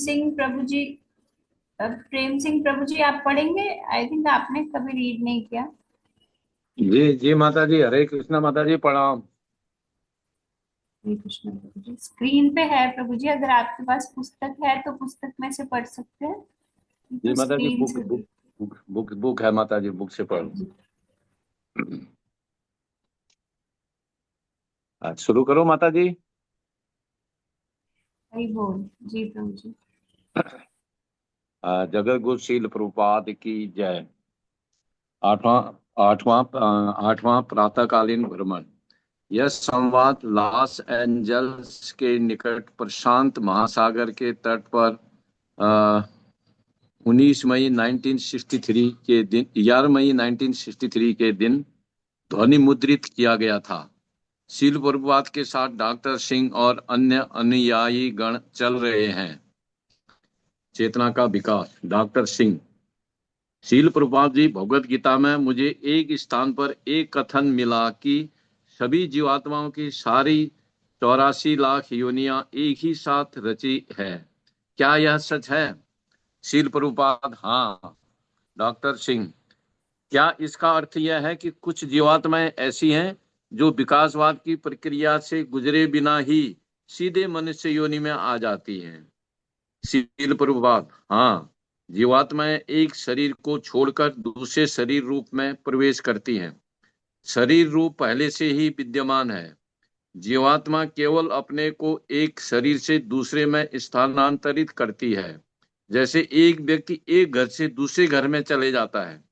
सिंह प्रभु जी, प्रेम सिंह प्रभु जी आप पढ़ेंगे? I think आपने कभी रीड नहीं किया। जी जी माता जी, हरे कृष्णा माता जी, प्रणाम। हरे कृष्ण प्रभु जी, स्क्रीन पे है प्रभु जी, अगर आपके पास पुस्तक है तो पुस्तक में से पढ़ सकते हैं, जी तो माता जी, स्क्रीन बुक से बुक भी। बुक है माता जी, बुक से पढ़ो। जी, आज शुरू करो माता जी। हरि बोल। जी प्रभु जी। जगत गुरु शील प्रभुपाद की जय। आठवां आठवां आठवां प्रातःकालीन भ्रमण। यह संवाद लॉस एंजल्स के निकट प्रशांत महासागर के तट पर 19 मई 1963 के दिन 11 मई 1963 के दिन ध्वनि मुद्रित किया गया था। शील प्रभुपाद के साथ डॉक्टर सिंह और अन्य अनुयायी गण चल रहे हैं। चेतना का विकास। डॉक्टर सिंह। शील प्रभुपाद जी, भगवत गीता में मुझे एक स्थान पर एक कथन मिला कि सभी जीवात्माओं की सारी 84 लाख योनियां एक ही साथ रची है। क्या यह सच है? शील प्रभुपाद। हाँ। डॉक्टर सिंह। क्या इसका अर्थ यह है कि कुछ जीवात्माएं ऐसी हैं जो विकासवाद की प्रक्रिया से गुजरे बिना ही सीधे मनुष्य योनि में आ जाती हैं? शील प्रभुपाद। हाँ। जीवात्माएं एक शरीर को छोड़कर दूसरे शरीर रूप में प्रवेश करती हैं। शरीर रूप पहले से ही विद्यमान है। जीवात्मा केवल अपने को एक शरीर से दूसरे में स्थानांतरित करती है। जैसे एक व्यक्ति एक घर से दूसरे घर में चले जाता है।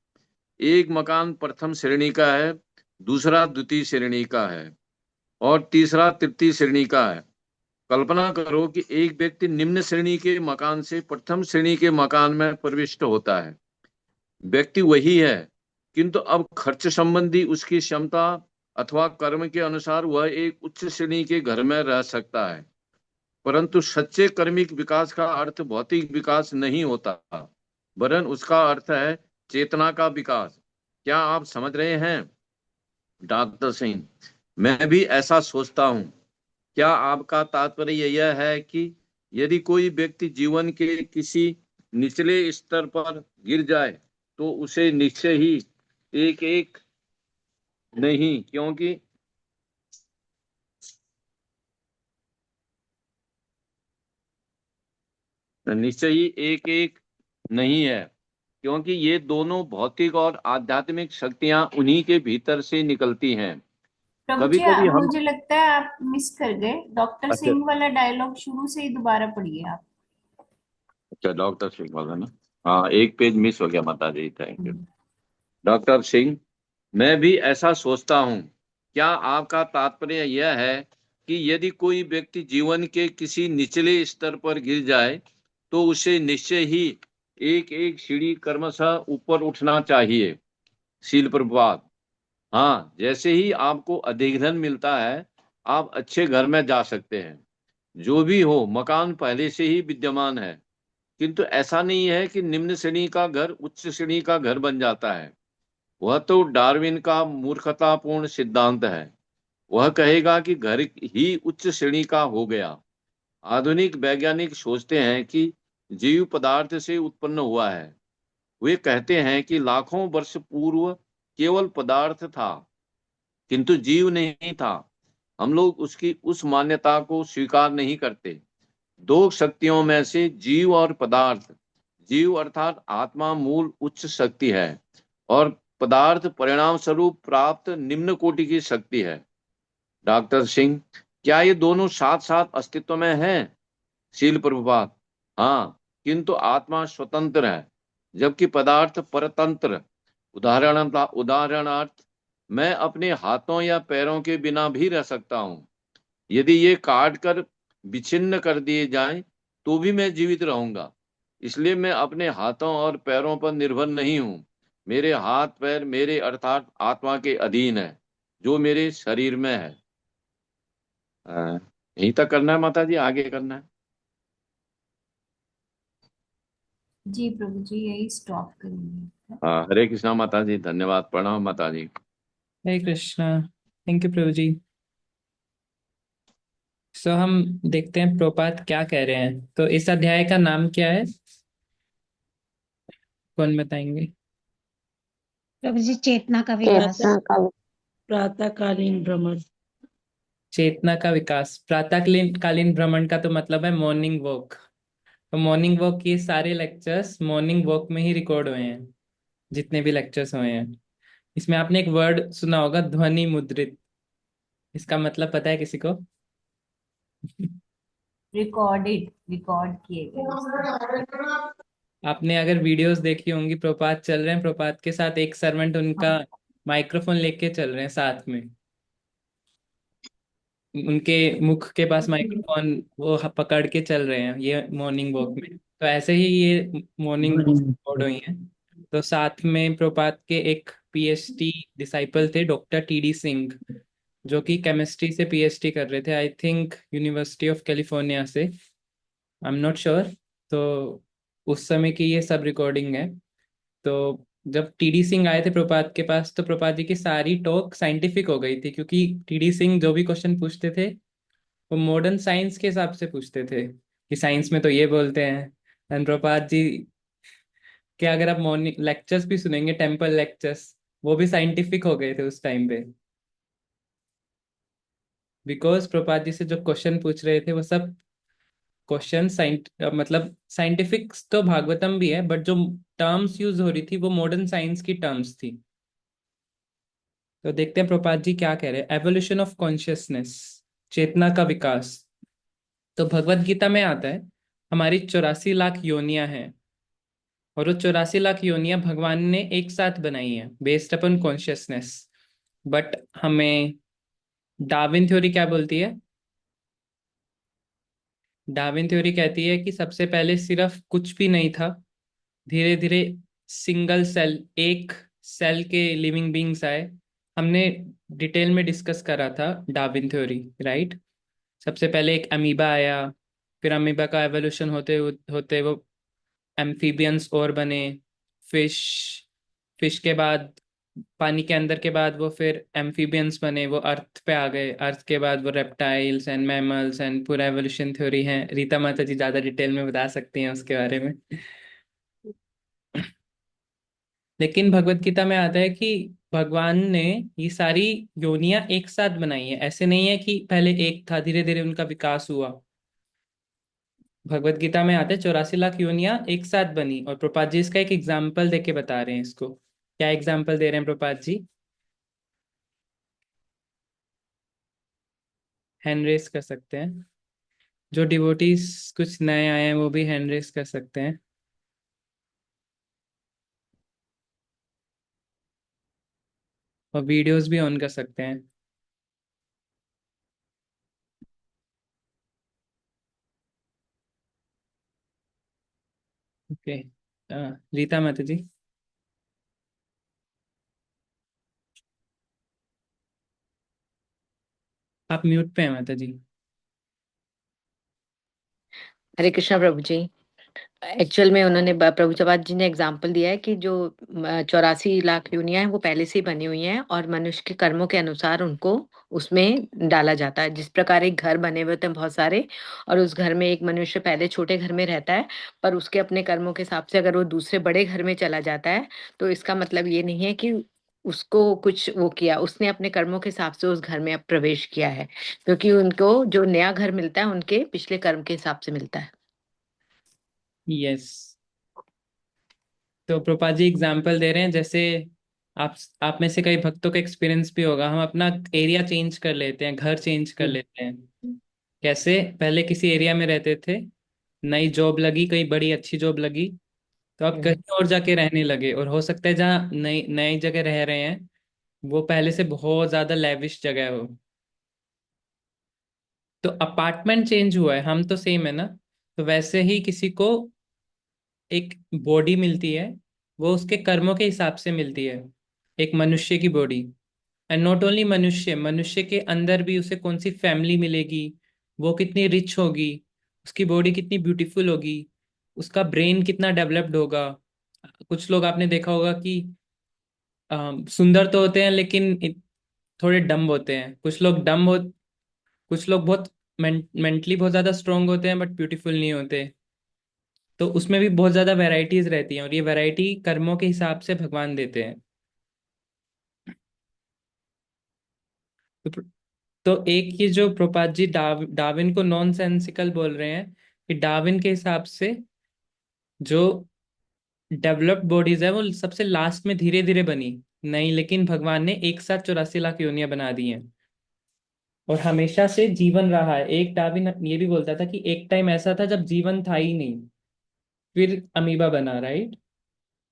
एक मकान प्रथम श्रेणी का है, दूसरा द्वितीय श्रेणी का है और तीसरा तृतीय श्रेणी का है। कल्पना करो कि एक व्यक्ति निम्न श्रेणी के मकान से प्रथम श्रेणी के मकान में प्रविष्ट होता है। व्यक्ति वही है, किंतु अब खर्च संबंधी उसकी क्षमता अथवा कर्म के अनुसार वह एक उच्च श्रेणी के घर में रह सकता है। परंतु सच्चे कर्मिक विकास का अर्थ भौतिक विकास नहीं होता, वरन उसका अर्थ है चेतना का विकास। क्या आप समझ रहे हैं? डॉक्टर सिंह। मैं भी ऐसा सोचता हूँ। क्या आपका तात्पर्य यह है कि यदि कोई व्यक्ति जीवन के किसी निचले स्तर पर गिर जाए तो उसे निश्चय ही एक एक नहीं, क्योंकि निश्चय ही एक एक नहीं है, क्योंकि ये दोनों भौतिक और आध्यात्मिक शक्तियां उन्हीं के भीतर से निकलती हैं। प्रभु कभी जी कभी हम। मुझे लगता है आप मिस कर गए, डॉक्टर अच्छा। सिंह वाला डायलॉग शुरू से ही दोबारा पढ़िए आप। अच्छा, डॉक्टर सिंह बोला ना। हाँ, एक पेज मिस हो गया माता जी, thank you. Hmm. Doctor Singh. मैं भी ऐसा सोचता हूँ। क्या आपका तात्पर्य यह है कि यदि कोई व्यक्ति जीवन के किसी निचले स्तर पर गिर जाए तो उसे निश्चय ही एक एक सीढ़ी क्रमशः ऊपर उठना चाहिए? शील प्रभात। हाँ, जैसे ही आपको अधिक धन मिलता है आप अच्छे घर में जा सकते हैं। जो भी हो, मकान पहले से ही विद्यमान है, किंतु ऐसा नहीं है कि निम्न श्रेणी का घर उच्च श्रेणी का घर बन जाता है। वह तो डार्विन का मूर्खतापूर्ण सिद्धांत है। वह कहेगा कि घर ही उच्च श्रेणी का हो गया। आधुनिक वैज्ञानिक सोचते हैं कि जीव पदार्थ से उत्पन्न हुआ है। वे कहते हैं कि लाखों वर्ष पूर्व केवल पदार्थ था, किंतु जीव नहीं था। हम लोग उसकी उस मान्यता को स्वीकार नहीं करते। दो शक्तियों में से जीव और पदार्थ। जीव अर्थात आत्मा मूल उच्च शक्ति है और पदार्थ परिणाम स्वरूप प्राप्त निम्न कोटि की शक्ति है। डॉक्टर सिंह। क्या ये दोनों साथ साथ अस्तित्व में हैं? शील प्रभुपाद। हाँ, किंतु आत्मा स्वतंत्र है जबकि पदार्थ परतंत्र। उदाहरणार्थ मैं अपने हाथों या पैरों के बिना भी रह सकता हूँ। यदि ये काट कर विच्छिन्न कर दिए जाएं तो भी मैं जीवित रहूंगा। इसलिए मैं अपने हाथों और पैरों पर निर्भर नहीं हूं। मेरे हाथ पैर मेरे अर्थात आत्मा के अधीन है, जो मेरे शरीर में है। यहीं तक करना है माता जी, आगे करना है? जी प्रभु जी, यही स्टॉप करेंगे। हरे कृष्णा माता जी, धन्यवाद, प्रणाम माता जी। हरे कृष्णा। थैंक यू प्रभु जी। सो हम देखते हैं प्रोपात क्या कह रहे हैं। तो इस अध्याय का नाम क्या है, कौन बताएंगे? प्रभु जी, चेतना का विकास। चेतना का प्रातःकालीन भ्रमण। चेतना का विकास। प्रातःकालीन कालीन भ्रमण का तो मतलब है मॉर्निंग वॉक। तो मॉर्निंग वॉक के सारे लेक्चर्स मॉर्निंग वॉक में ही रिकॉर्ड हुए हैं, जितने भी लेक्चर्स हुए हैं। इसमें आपने एक वर्ड सुना होगा, ध्वनि मुद्रित। इसका मतलब पता है किसी को? रिकॉर्डेड, रिकॉर्ड किए गए। आपने अगर वीडियोस देखी होंगी, प्रपात चल रहे हैं, प्रपात के साथ एक सर्वेंट उनका माइक्रोफोन लेके चल रहे हैं साथ में। उनके मुख के पास माइक्रोफोन वो पकड़ के चल रहे हैं ये मॉर्निंग वॉक में। तो ऐसे ही ये मॉर्निंग वॉक ध्वनि। रिकॉर्ड हुई है। तो साथ में प्रपात के एक पीएचडी डिसाइपल थे, डॉक्टर टीडी सिंह, जो कि केमिस्ट्री से पीएचडी कर रहे थे, I think university of California से, आई एम नॉट श्योर। तो उस समय की ये सब रिकॉर्डिंग है। तो जब टीडी सिंह आए थे प्रपात के पास, तो प्रपात जी की सारी टॉक साइंटिफिक हो गई थी, क्योंकि टीडी सिंह जो भी क्वेश्चन पूछते थे वो मॉडर्न साइंस के हिसाब से पूछते थे, कि साइंस में तो ये बोलते हैं। एंड प्रपात जी के अगर आप मॉर्निंग लेक्चर्स भी सुनेंगे, टेम्पल लेक्चर्स, वो भी साइंटिफिक हो गए थे उस टाइम पे। बिकॉज प्रपात जी से जो क्वेश्चन पूछ रहे थे वो सब क्वेश्चन मतलब साइंटिफिक तो भागवतम भी है, बट जो टर्म्स यूज हो रही थी वो मॉडर्न साइंस की टर्म्स थी। तो देखते हैं प्रपात जी क्या कह रहे हैं। एवोल्यूशन ऑफ कॉन्शियसनेस, चेतना का विकास। तो भगवत गीता में आता है हमारी 84 लाख योनियां हैं, और वो 84 लाख योनियां भगवान ने एक साथ बनाई है बेस्ड अपन कॉन्शियसनेस। बट हमें डार्विन थ्योरी क्या बोलती है? डार्विन थ्योरी कहती है कि सबसे पहले सिर्फ कुछ भी नहीं था, धीरे धीरे सिंगल सेल, एक सेल के लिविंग बींग्स आए। हमने डिटेल में डिस्कस करा था डार्विन थ्योरी, राइट? सबसे पहले एक अमीबा आया, फिर अमीबा का एवोल्यूशन होते होते वो एम्फीबियंस और बने, फिश, फिश के बाद पानी के अंदर के बाद वो फिर एम्फीबियंस बने, वो अर्थ पे आ गए, अर्थ के बाद वो रेप्टाइल्स एंड मैमल्स, एंड पूरा एवोल्यूशन थ्योरी है। रीता माता जी ज्यादा डिटेल में बता सकती हैं उसके बारे में। लेकिन भगवत गीता में आता है कि भगवान ने ये सारी योनियां एक साथ बनाई है। ऐसे नहीं है कि पहले एक था, धीरे धीरे उनका विकास हुआ। भगवत गीता में आते हैं 84 लाख योनियां एक साथ बनी। और प्रपात जी इसका एक एग्जाम्पल देके बता रहे हैं इसको। क्या एग्जाम्पल दे रहे हैं प्रपात जी? हैंड रेस कर सकते हैं। जो डिवोटीज कुछ नए आए हैं वो भी हैंड रेस कर सकते हैं, और वीडियोस भी ऑन कर सकते हैं। ओके, रीता माता जी। आप म्यूट पे हैं माता जी। हरे कृष्णा प्रभु जी। एक्चुअल में उन्होंने प्रभु जवाद जी ने एग्जाम्पल दिया है कि जो 84 लाख योनियां हैं वो पहले से ही बनी हुई हैं, और मनुष्य के कर्मों के अनुसार उनको उसमें डाला जाता है। जिस प्रकार एक घर बने हुए होते हैं बहुत सारे, और उस घर में एक मनुष्य पहले छोटे घर में रहता है, पर उसके अपने कर्मों के हिसाब से अगर वो दूसरे बड़े घर में चला जाता है, तो इसका मतलब ये नहीं है कि उसको कुछ वो किया, उसने अपने कर्मों के हिसाब से उस घर में अब प्रवेश किया है, क्योंकि उनको जो नया घर मिलता है उनके पिछले कर्म के हिसाब से मिलता है। यस। तो प्रपात जी एग्जाम्पल दे रहे हैं, जैसे आप में से कई भक्तों का एक्सपीरियंस भी होगा, हम अपना एरिया चेंज कर लेते हैं, घर चेंज कर लेते हैं। कैसे? पहले किसी एरिया में रहते थे, नई जॉब लगी, कई बड़ी अच्छी जॉब लगी, तो आप हम्म। कहीं और जाके रहने लगे, और हो सकता है जहाँ नई नई जगह रह रहे हैं वो पहले से बहुत ज्यादा लेविश जगह हो। तो अपार्टमेंट चेंज हुआ है, हम तो सेम है ना। तो वैसे ही किसी को एक बॉडी मिलती है, वो उसके कर्मों के हिसाब से मिलती है, एक मनुष्य की बॉडी। एंड नॉट ओनली मनुष्य, मनुष्य के अंदर भी उसे कौन सी फैमिली मिलेगी, वो कितनी रिच होगी, उसकी बॉडी कितनी ब्यूटीफुल होगी, उसका ब्रेन कितना डेवलप्ड होगा। कुछ लोग आपने देखा होगा कि सुंदर तो होते हैं लेकिन थोड़े डम्ब होते हैं। कुछ लोग डम्ब हो, कुछ लोग बहुत मेंटली बहुत ज्यादा स्ट्रोंग होते हैं बट ब्यूटीफुल नहीं होते। तो उसमें भी बहुत ज्यादा वैरायटीज रहती हैं और ये वैरायटी कर्मों के हिसाब से भगवान देते हैं। तो, तो एक ये जो प्रोपात जी डार्विन को नॉन सेंसिकल बोल रहे हैं कि डार्विन के हिसाब से जो डेवलप्ड बॉडीज है वो सबसे लास्ट में धीरे धीरे बनी, नहीं लेकिन भगवान ने एक साथ 84 लाख योनियां बना दी हैं और हमेशा से जीवन रहा है। एक डार्विन ये भी बोलता था कि एक टाइम ऐसा था जब जीवन था ही नहीं, फिर अमीबा बना, राइट।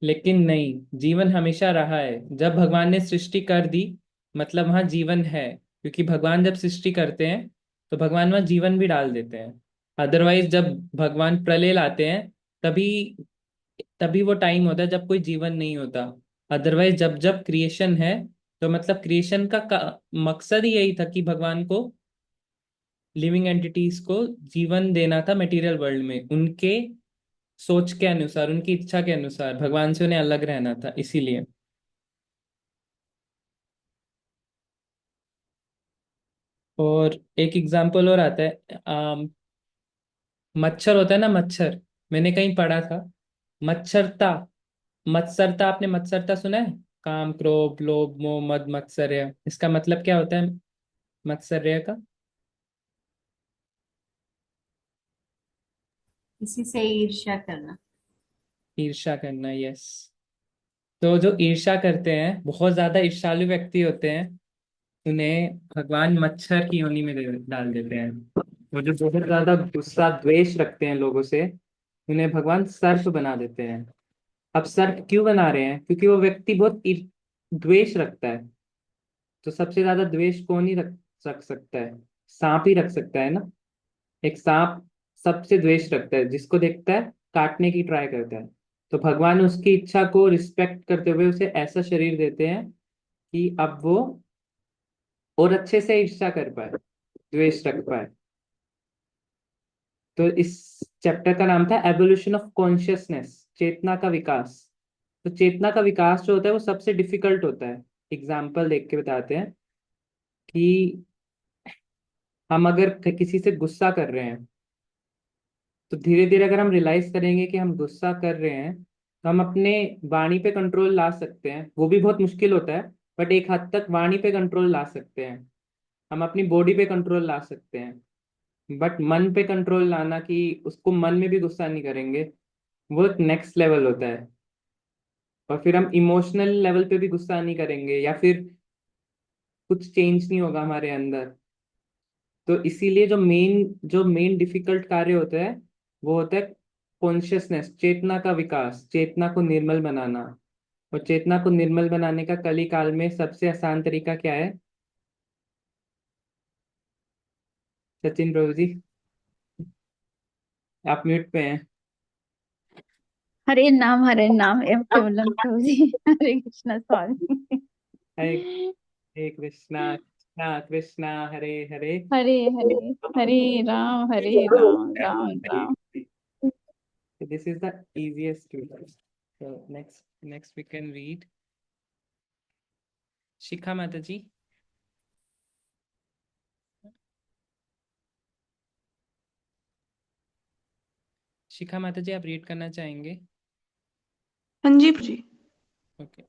लेकिन नहीं, जीवन हमेशा रहा है। जब भगवान ने सृष्टि कर दी मतलब वहां जीवन है, क्योंकि भगवान जब सृष्टि करते हैं तो भगवान वहां जीवन भी डाल देते हैं। अदरवाइज जब भगवान प्रलय लाते हैं तभी तभी वो टाइम होता है जब कोई जीवन नहीं होता। अदरवाइज जब जब क्रिएशन है तो मतलब क्रिएशन का मकसद ही यही था कि भगवान को, लिविंग एंटिटीज को जीवन देना था मटेरियल वर्ल्ड में, उनके सोच के अनुसार, उनकी इच्छा के अनुसार भगवान से उन्हें अलग रहना था, इसीलिए। और एक एग्जाम्पल और आता है, मच्छर होता है ना, मच्छर, मैंने कहीं पढ़ा था, मच्छरता, मत्सरता, आपने मत्सरता सुना है? काम, क्रोध, लोभ, मोह, मद, मत्सर्य, इसका मतलब क्या होता है मत्सर्य का? किसी से ईर्ष्या करना। ईर्ष्या करना, यस। तो जो ईर्ष्या करते हैं, बहुत ज्यादा ईर्ष्यालु व्यक्ति होते हैं, उन्हें भगवान मच्छर की योनि में डाल देते हैं। वो जो बहुत ज्यादा गुस्सा द्वेष रखते हैं लोगों से, उन्हें भगवान सर्प बना देते हैं। अब सर्प क्यों बना रहे हैं? क्योंकि वो व्यक्ति बहुत द्वेष रखता है। तो सबसे ज्यादा द्वेष कौन ही रख सकता है? सांप ही रख सकता है ना। एक सांप सबसे द्वेष रखता है, जिसको देखता है काटने की ट्राई करता है। तो भगवान उसकी इच्छा को रिस्पेक्ट करते हुए उसे ऐसा शरीर देते हैं कि अब वो और अच्छे से ईर्ष्या कर पाए, द्वेष रख पाए। तो इस चैप्टर का नाम था एवोल्यूशन ऑफ कॉन्शियसनेस, चेतना का विकास। तो चेतना का विकास जो होता है वो सबसे डिफिकल्ट होता है। एग्जाम्पल देख के बताते हैं कि हम अगर किसी से गुस्सा कर रहे हैं, तो धीरे धीरे अगर हम रियलाइज करेंगे कि हम गुस्सा कर रहे हैं, तो हम अपने वाणी पे कंट्रोल ला सकते हैं। वो भी बहुत मुश्किल होता है, बट एक हद तक वाणी पे कंट्रोल ला सकते हैं। हम अपनी बॉडी पे कंट्रोल ला सकते हैं, बट मन पे कंट्रोल लाना, कि उसको मन में भी गुस्सा नहीं करेंगे, वो एक नेक्स्ट लेवल होता है। और फिर हम इमोशनल लेवल पे भी गुस्सा नहीं करेंगे, या फिर कुछ चेंज नहीं होगा हमारे अंदर। तो इसीलिए जो मेन डिफिकल्ट कार्य होता है वो होता है कॉन्शियसनेस, चेतना का विकास, चेतना को निर्मल बनाना। और चेतना को निर्मल बनाने का कली काल में सबसे आसान तरीका क्या है? सचिन प्रभु जी, आप म्यूट पे हैं। हरे नाम एवं केवलम प्रभु जी। हरे कृष्णा स्वामी। Hare Hare Krishna Krishna Krishna Hare Hare, Hare Hare, Hare Ram Ram Ram. This is the easiest to do. So next we can read Shikha माता जी। शिखा माता जी, आप रीड करना चाहेंगे? हाँ जी जी। ओके।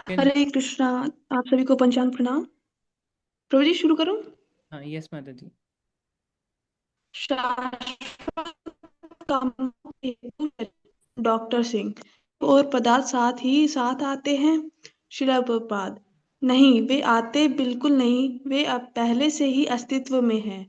हरे कृष्णा। आप सभी को पंचांग प्रणाम। प्रभु जी शुरू करूं? हाँ, यस माता जी। शाश्वत कामों हेतु डॉक्टर सिंह और पदार्थ साथ ही साथ आते हैं। शिला प्रभुपाद नहीं, वे आते बिल्कुल नहीं, वे अब पहले से ही अस्तित्व में हैं।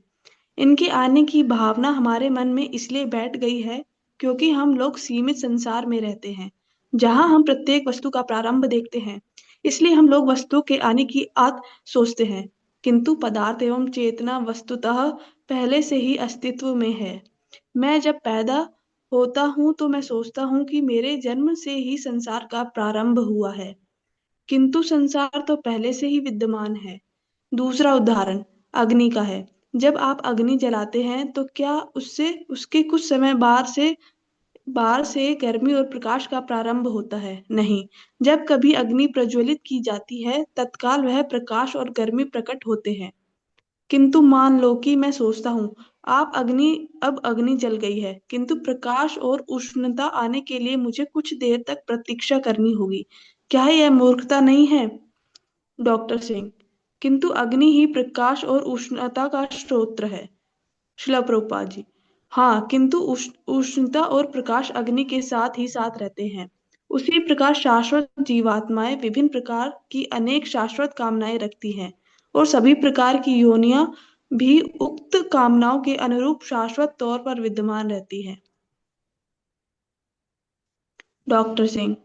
इनके आने की भावना हमारे मन में इसलिए बैठ गई है क्योंकि हम लोग सीमित संसार में रहते हैं, जहां हम प्रत्येक वस्तु का प्रारंभ देखते हैं। इसलिए हम लोग वस्तु के आने की आग सोचते हैं, किंतु पदार्थ एवं चेतना वस्तुतः पहले से ही अस्तित्व में है। मैं जब पैदा होता हूँ तो मैं सोचता हूँ कि मेरे जन्म से ही संसार का प्रारंभ हुआ है, किंतु संसार तो पहले से ही विद्यमान है। दूसरा उदाहरण अग्नि का है। जब आप अग्नि जलाते हैं तो क्या उससे उसके कुछ समय बार से गर्मी और प्रकाश का प्रारंभ होता है। नहीं, जब कभी अग्नि प्रज्वलित की जाती है तत्काल वह प्रकाश और गर्मी प्रकट होते हैं। किंतु मान लो कि मैं सोचता हूँ अब अग्नि जल गई है, किंतु प्रकाश और उष्णता आने के लिए मुझे कुछ देर तक प्रतीक्षा करनी होगी। क्या यह मूर्खता नहीं है? डॉक्टर सिंह: किंतु अग्नि ही प्रकाश और उष्णता का स्रोत है। शिला प्रभुपाद जी: हाँ, किंतु उष्णता और प्रकाश अग्नि के साथ ही साथ रहते हैं। उसी प्रकार शाश्वत जीवात्माएं विभिन्न प्रकार की अनेक शाश्वत कामनाएं रखती हैं और सभी प्रकार की योनियां भी उक्त कामनाओं के अनुरूप शाश्वत तौर पर विद्यमान रहती हैं। डॉक्टर सिंह: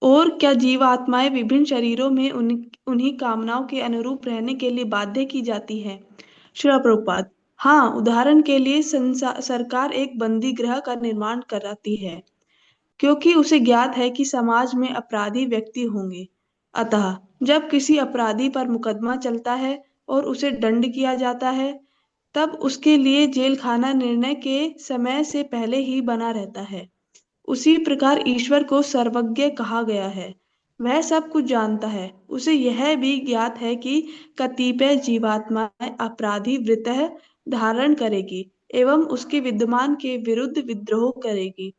और क्या जीवात्माएं विभिन्न शरीरों में उन्हीं कामनाओं के अनुरूप रहने के लिए बाध्य की जाती है? श्रील प्रभुपाद: हाँ, उदाहरण के लिए सरकार एक बंदी गृह का निर्माण कराती है क्योंकि उसे ज्ञात है कि समाज में अपराधी व्यक्ति होंगे। अतः जब किसी अपराधी पर मुकदमा चलता है और उसे दंड किया जाता है तब उसके लिए जेल खाना निर्णय के समय से पहले ही बना रहता है। उसी प्रकार ईश्वर को सर्वज्ञ कहा गया है। वह सब कुछ जानता है। उसे यह भी ज्ञात है कि कतिपय जीवात्माएं अपराधी वृत्त धारण करेगी एवं उसके विद्यमान के विरुद्ध विद्रोह करेगी।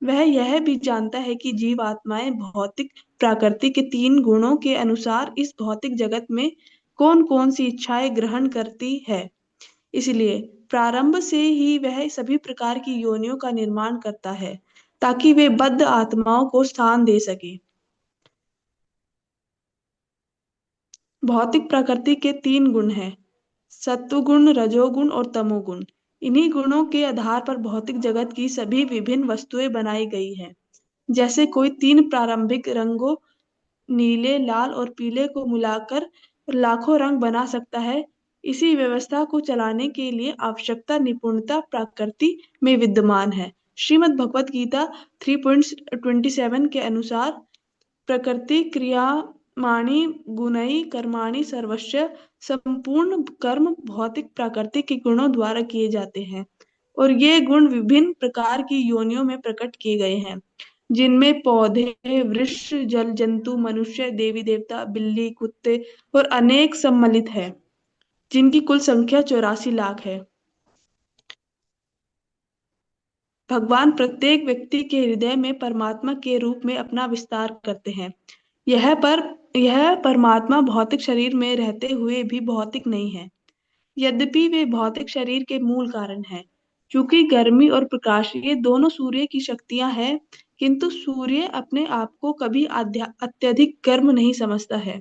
वह यह भी जानता है कि जीवात्माएं भौतिक प्रकृति के 3 गुणों के अनुसार इस भौतिक जगत में कौन कौन सी इच्छाएं ग्रहण करती है। इसलिए प्रारंभ से ही वह सभी प्रकार की योनियों का निर्माण करता है ताकि वे बद्ध आत्माओं को स्थान दे सके। भौतिक प्रकृति के 3 गुण हैं: सत्वगुण, रजोगुण और तमोगुण। इन्हीं गुणों के आधार पर भौतिक जगत की सभी विभिन्न वस्तुएं बनाई गई हैं। जैसे कोई 3 प्रारंभिक रंगों नीले, लाल और पीले को मिलाकर लाखों रंग बना सकता है, इसी व्यवस्था को चलाने के लिए आवश्यकता निपुणता प्रकृति में विद्यमान है। श्रीमद् भगवत गीता 3.27 के अनुसार प्रकृति क्रियामाणि गुणैः कर्माणि सर्वस्य। संपूर्ण कर्म भौतिक प्रकृति के गुणों द्वारा किए जाते हैं और ये गुण विभिन्न प्रकार की योनियों में प्रकट किए गए हैं जिनमें पौधे, वृक्ष, जल जंतु, मनुष्य, देवी देवता, बिल्ली, कुत्ते और अनेक सम्मिलित है जिनकी कुल संख्या 84 लाख है। भगवान प्रत्येक व्यक्ति के हृदय में परमात्मा के रूप में अपना विस्तार करते हैं। यह परमात्मा भौतिक शरीर में रहते हुए भी भौतिक नहीं है, यद्यपि वे भौतिक शरीर के मूल कारण हैं। चूंकि गर्मी और प्रकाश ये दोनों सूर्य की शक्तियां हैं, किंतु सूर्य अपने आप को कभी अत्यधिक गर्म नहीं समझता है।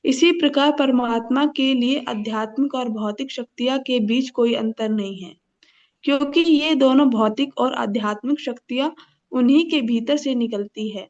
इसी प्रकार परमात्मा के लिए आध्यात्मिक और भौतिक शक्तियां के बीच कोई अंतर नहीं है, क्योंकि ये दोनों भौतिक और आध्यात्मिक शक्तियां उन्हीं के भीतर से निकलती है।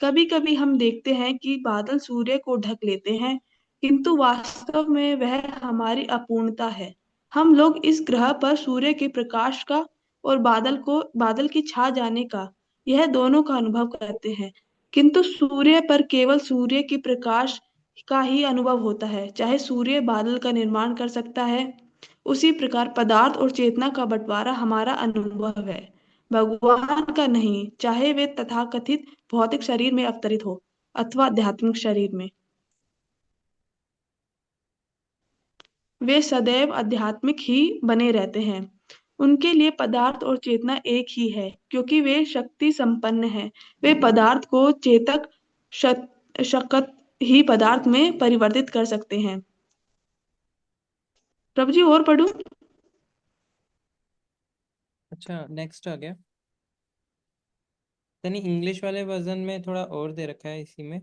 कभी कभी हम देखते हैं कि बादल सूर्य को ढक लेते हैं, किंतु वास्तव में वह हमारी अपूर्णता है। हम लोग इस ग्रह पर सूर्य के प्रकाश का और बादल की छा जाने का, यह दोनों का अनुभव करते हैं, किंतु सूर्य पर केवल सूर्य के प्रकाश का ही अनुभव होता है। चाहे सूर्य बादल का निर्माण कर सकता है, उसी प्रकार पदार्थ और चेतना का बंटवारा हमारा अनुभव है, भगवान का नहीं, चाहे वे तथाकथित भौतिक शरीर में अवतरित हो अथवा आध्यात्मिक शरीर में। वे सदैव आध्यात्मिक ही बने रहते हैं। उनके लिए पदार्थ और चेतना एक ही है, क्योंकि वे शक्ति संपन्न हैं। वे पदार्थ को चेतक शक्त ही पदार्थ में परिवर्तित कर सकते हैं। प्रभु जी और पढ़ूं? अच्छा, नेक्स्ट आ गया। यानी इंग्लिश वाले वर्जन में थोड़ा और दे रखा है इसी में,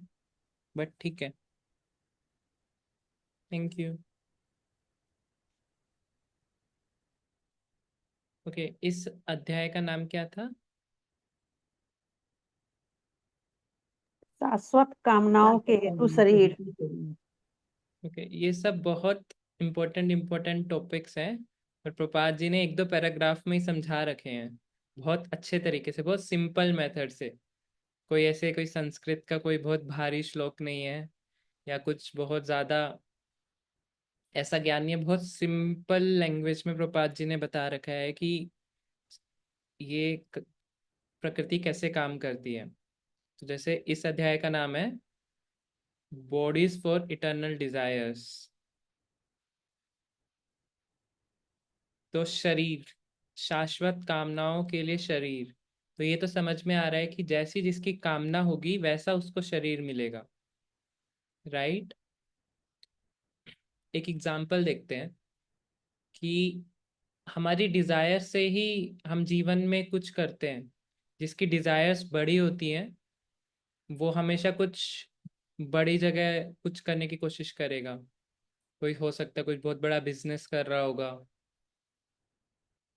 बट ठीक है, थैंक यू। ओके, इस अध्याय का नाम क्या था? शाश्वत कामनाओं के हेतु शरीर। ओके, ये सब बहुत इम्पोर्टेंट टॉपिक्स हैं और प्रपात जी ने 1-2 पैराग्राफ में ही समझा रखे हैं, बहुत अच्छे तरीके से, बहुत सिंपल मेथड से। कोई संस्कृत का कोई बहुत भारी श्लोक नहीं है या कुछ बहुत ज्यादा ऐसा ज्ञान नहीं है। बहुत सिंपल लैंग्वेज में प्रपात जी ने बता रखा है कि ये प्रकृति कैसे काम करती है। तो जैसे इस अध्याय का नाम है बॉडीज फॉर इटर्नल डिजायर्स। तो शरीर, शाश्वत कामनाओं के लिए शरीर। तो ये तो समझ में आ रहा है कि जैसी जिसकी कामना होगी वैसा उसको शरीर मिलेगा, राइट। एक एग्जाम्पल देखते हैं कि हमारी डिजायर से ही हम जीवन में कुछ करते हैं। जिसकी डिजायर्स बड़ी होती हैं वो हमेशा कुछ बड़ी जगह कुछ करने की कोशिश करेगा। कोई हो सकता है कोई बहुत बड़ा बिजनेस कर रहा होगा,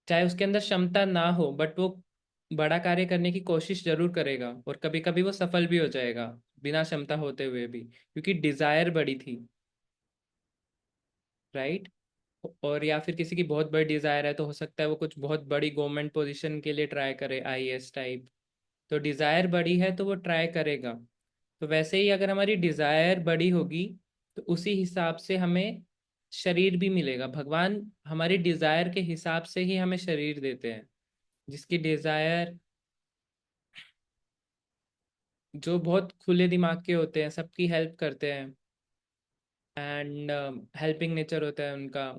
चाहे उसके अंदर क्षमता ना हो बट वो बड़ा कार्य करने की कोशिश जरूर करेगा, और कभी कभी वो सफल भी हो जाएगा बिना क्षमता होते हुए भी, क्योंकि डिजायर बड़ी थी, राइट। और या फिर किसी की बहुत बड़ी डिजायर है तो हो सकता है वो कुछ बहुत बड़ी गवर्नमेंट पोजीशन के लिए ट्राई करे, आईएएस टाइप। तो डिजायर बड़ी है तो वो ट्राई करेगा। तो वैसे ही अगर हमारी डिजायर बड़ी होगी तो उसी हिसाब से हमें शरीर भी मिलेगा। भगवान हमारी डिजायर के हिसाब से ही हमें शरीर देते हैं। जिसकी डिजायर जो बहुत खुले दिमाग के होते हैं, सबकी हेल्प करते हैं एंड हेल्पिंग नेचर होता है उनका,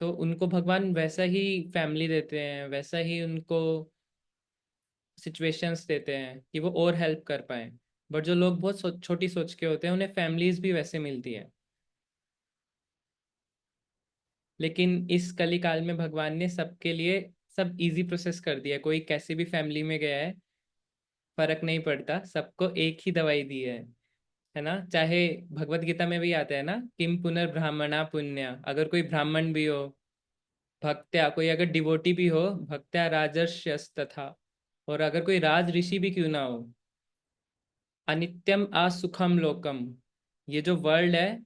तो उनको भगवान वैसा ही फैमिली देते हैं, वैसा ही उनको सिचुएशंस देते हैं कि वो और हेल्प कर पाए। बट जो लोग बहुत छोटी सोच के होते हैं उन्हें फैमिलीज भी वैसे मिलती है। लेकिन इस कली काल में भगवान ने सबके लिए सब इजी प्रोसेस कर दिया। कोई कैसे भी फैमिली में गया है फर्क नहीं पड़ता, सबको एक ही दवाई दी है ना। चाहे भगवत गीता में भी आता है ना, किम पुनर्ब्राह्मणा पुण्य। अगर कोई ब्राह्मण भी हो, भक्त्या कोई अगर डिवोटी भी हो, भक्त्या राजर्ष्यस्तथा। और अगर कोई राज ऋषि भी क्यों ना हो, अनित्यम असुखम लोकम। ये जो वर्ल्ड है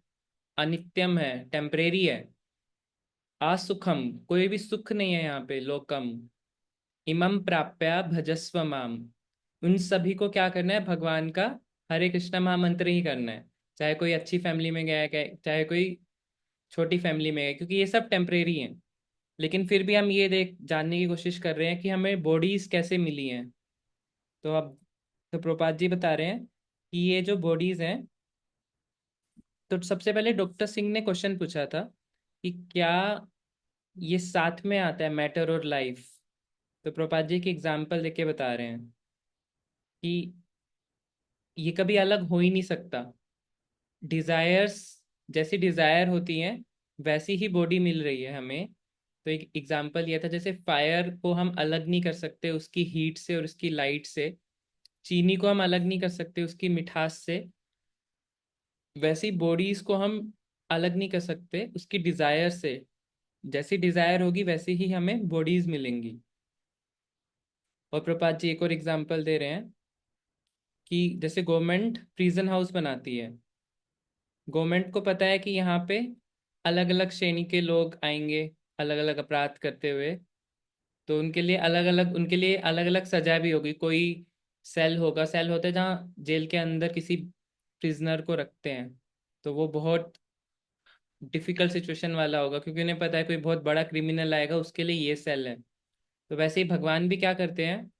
अनित्यम है, टेम्परेरी है। असुखम कोई भी सुख नहीं है यहाँ पे, लोकम। इमं प्राप्या भजस्व माम। उन सभी को क्या करना है, भगवान का हरे कृष्णा महामंत्र ही करना है। चाहे कोई अच्छी फैमिली में गया है, चाहे कोई छोटी फैमिली में गया है, क्योंकि ये सब टेम्परेरी हैं। लेकिन फिर भी हम ये देख जानने की कोशिश कर रहे हैं कि हमें बॉडीज कैसे मिली हैं। तो अब तो प्रभुपाद जी बता रहे हैं कि ये जो बॉडीज हैं, तो सबसे पहले डॉक्टर सिंह ने क्वेश्चन पूछा था कि क्या ये साथ में आता है मैटर और लाइफ। तो प्रभुपाद जी की एग्जाम्पल देके बता रहे हैं कि ये कभी अलग हो ही नहीं सकता। डिजायर्स जैसी डिजायर होती हैं वैसी ही बॉडी मिल रही है हमें। तो एक एग्जाम्पल ये था, जैसे फायर को हम अलग नहीं कर सकते उसकी हीट से और उसकी लाइट से, चीनी को हम अलग नहीं कर सकते उसकी मिठास से, वैसी बॉडीज को हम अलग नहीं कर सकते उसकी डिजायर से। जैसी डिजायर होगी वैसी ही हमें बॉडीज मिलेंगी। और प्रपात जी एक और एग्जाम्पल दे रहे हैं कि जैसे गवर्नमेंट प्रिजन हाउस बनाती है। गवर्नमेंट को पता है कि यहाँ पे अलग अलग श्रेणी के लोग आएंगे अलग अलग अपराध करते हुए, तो उनके लिए अलग अलग सजा भी होगी। कोई सेल होगा, सेल होता है जहाँ जेल के अंदर किसी प्रिजनर को रखते हैं, तो वो बहुत डिफिकल्ट सिचुएशन वाला होगा क्योंकि उन्हें पता है कोई बहुत बड़ा क्रिमिनल आएगा, उसके लिए ये सेल है। तो वैसे ही भगवान भी क्या करते हैं,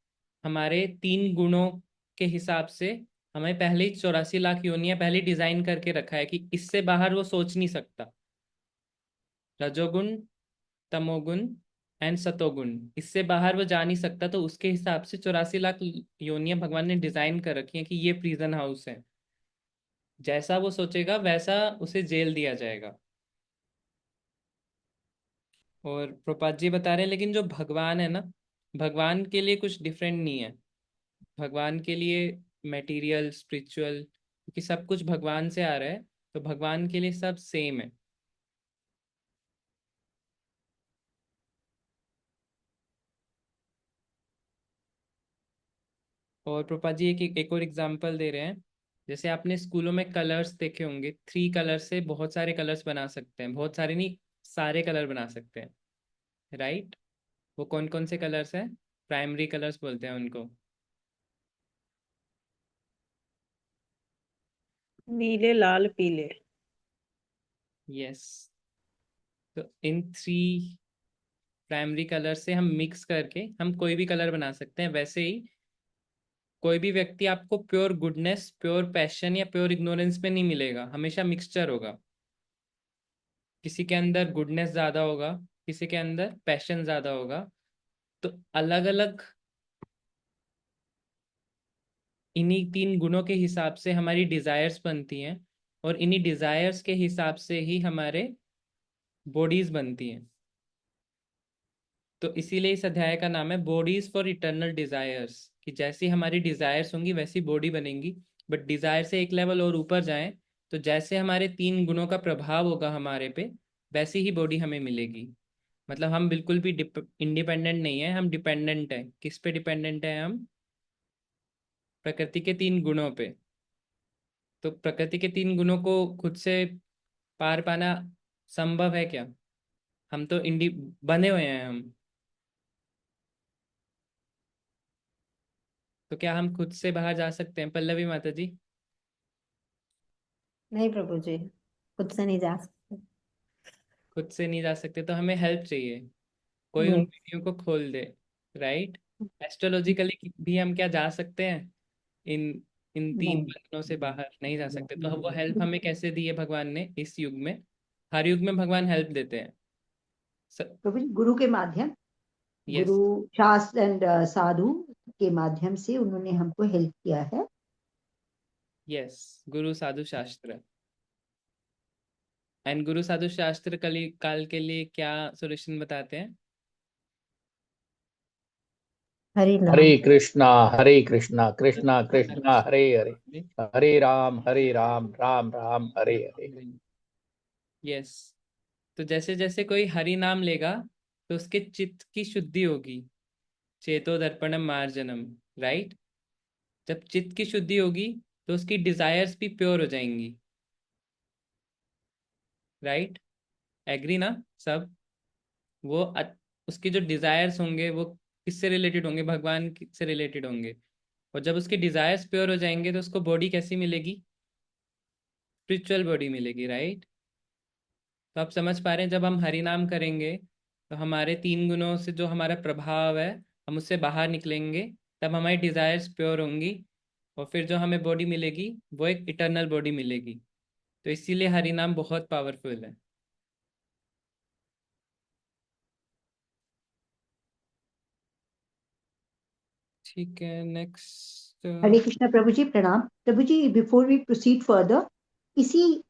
हमारे 3 गुणों के हिसाब से हमें पहले ही 84 लाख योनियां पहले डिजाइन करके रखा है कि इससे बाहर वो सोच नहीं सकता। रजोगुण, तमोगुण एंड सतोगुण, इससे बाहर वो जा नहीं सकता। तो उसके हिसाब से 84 लाख योनियां भगवान ने डिजाइन कर रखी हैं कि ये प्रिजन हाउस है। जैसा वो सोचेगा वैसा उसे जेल दिया जाएगा। और प्रपात जी बता रहे हैं लेकिन जो भगवान है ना, भगवान के लिए कुछ डिफरेंट नहीं है। भगवान के लिए मटेरियल स्पिरिचुअल, क्योंकि सब कुछ भगवान से आ रहा है, तो भगवान के लिए सब सेम है। और प्रभुपाद जी एक और एग्जांपल दे रहे हैं। जैसे आपने स्कूलों में कलर्स देखे होंगे, 3 कलर से बहुत सारे कलर्स बना सकते हैं, बहुत सारे नहीं, सारे कलर बना सकते हैं, राइट। वो कौन कौन से कलर्स हैं, प्राइमरी कलर्स बोलते हैं उनको। नीले, लाल, पीले। यस। तो इन 3 प्राइमरी कलर से हम मिक्स करके हम कोई भी कलर बना सकते हैं। वैसे ही कोई भी व्यक्ति आपको प्योर गुडनेस, प्योर पैशन या प्योर इग्नोरेंस में नहीं मिलेगा, हमेशा मिक्सचर होगा। किसी के अंदर गुडनेस ज्यादा होगा, किसी के अंदर पैशन ज्यादा होगा। तो अलग अलग इन्हीं 3 गुणों के हिसाब से हमारी डिजायर्स बनती हैं, और इन्हीं डिजायर्स के हिसाब से ही हमारे बॉडीज बनती हैं। तो इसीलिए इस अध्याय का नाम है बॉडीज फॉर इटर्नल डिजायर्स, कि जैसी हमारी डिजायर्स होंगी वैसी बॉडी बनेगी। बट डिजायर से एक लेवल और ऊपर जाएं तो जैसे हमारे 3 गुणों का प्रभाव होगा हमारे पे, वैसी ही बॉडी हमें मिलेगी। मतलब हम बिल्कुल भी इंडिपेंडेंट नहीं है, हम डिपेंडेंट है। किस पे डिपेंडेंट है हम? प्रकृति के 3 गुणों पे। तो प्रकृति के 3 गुणों को खुद से पार पाना संभव है क्या? हम तो इंडी बने हुए हैं हम। तो क्या हम खुद से बाहर जा सकते हैं, पल्लवी माता जी? नहीं प्रभु जी, खुद से नहीं जा सकते। खुद से नहीं जा सकते तो हमें हेल्प चाहिए, कोई उन यस। वीडियो को खोल दे। राइट। एस्ट्रोलॉजिकली भी हम क्या जा सकते हैं? इन इन तीन नहीं बंधनों से बाहर नहीं जा सकते। तो वो हेल्प हमें कैसे दी है भगवान ने इस युग में? हर युग में भगवान हेल्प देते हैं। प्रभु जी, गुरु के माध्यम, यस। गुरु शास्त्र एंड साधु के माध्यम से उन्होंने हमको हेल्प किया है। यस, गुरु साधु शास्त्र। एंड गुरु साधु शास्त्र कली काल के लिए क्या सोल्यूशन बताते हैं? हरि नाम। हरे कृष्णा कृष्णा कृष्णा हरे हरे, हरे राम राम हरे हरे। यस। तो जैसे जैसे कोई हरि नाम लेगा तो उसके चित्त की शुद्धि होगी। चेतो दर्पणम मार्जनम। राइट। जब चित्त की शुद्धि होगी तो उसकी डिजायर्स भी प्योर हो जाएंगी। राइट। एग्री ना सब? वो उसके जो डिजायर्स होंगे वो किससे रिलेटेड होंगे? भगवान से रिलेटेड होंगे। और जब उसके डिजायर्स प्योर हो जाएंगे तो उसको बॉडी कैसी मिलेगी? स्पिरिचुअल बॉडी मिलेगी। राइट। तो आप समझ पा रहे हैं, जब हम हरि नाम करेंगे तो हमारे 3 गुणों से जो हमारा प्रभाव है हम उससे बाहर निकलेंगे, तब हमारी डिजायर्स प्योर होंगी, और फिर जो हमें बॉडी मिलेगी वो एक इटर्नल बॉडी मिलेगी। तो इसीलिए हरि नाम बहुत पावरफुल है। ठीक है, नेक्स्ट। हरे कृष्णा प्रभु जी, प्रणाम। प्रभु जी, बिफोर वी प्रोसीड फर्दर, इसी